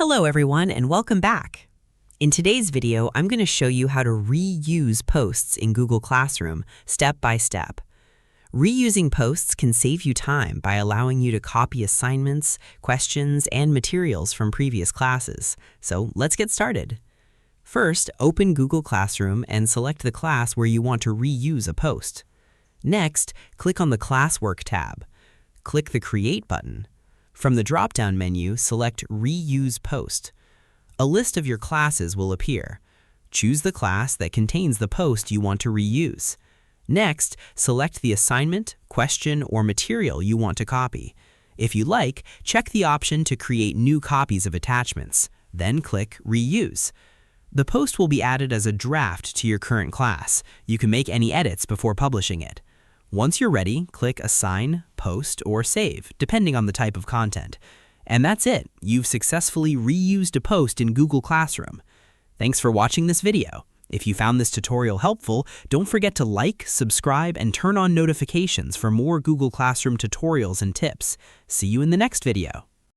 Hello everyone and welcome back. In today's video, I'm going to show you how to reuse posts in Google Classroom step by step. Reusing posts can save you time by allowing you to copy assignments, questions, and materials from previous classes. So let's get started. First, open Google Classroom and select the class where you want to reuse a post. Next, click on the Classwork tab. Click the Create button. From the drop-down menu, select Reuse Post. A list of your classes will appear. Choose the class that contains the post you want to reuse. Next, select the assignment, question, or material you want to copy. If you like, check the option to create new copies of attachments. Then click Reuse. The post will be added as a draft to your current class. You can make any edits before publishing it. Once you're ready, click Assign, Post, or Save, depending on the type of content. And that's it. You've successfully reused a post in Google Classroom. Thanks for watching this video. If you found this tutorial helpful, don't forget to like, subscribe, and turn on notifications for more Google Classroom tutorials and tips. See you in the next video.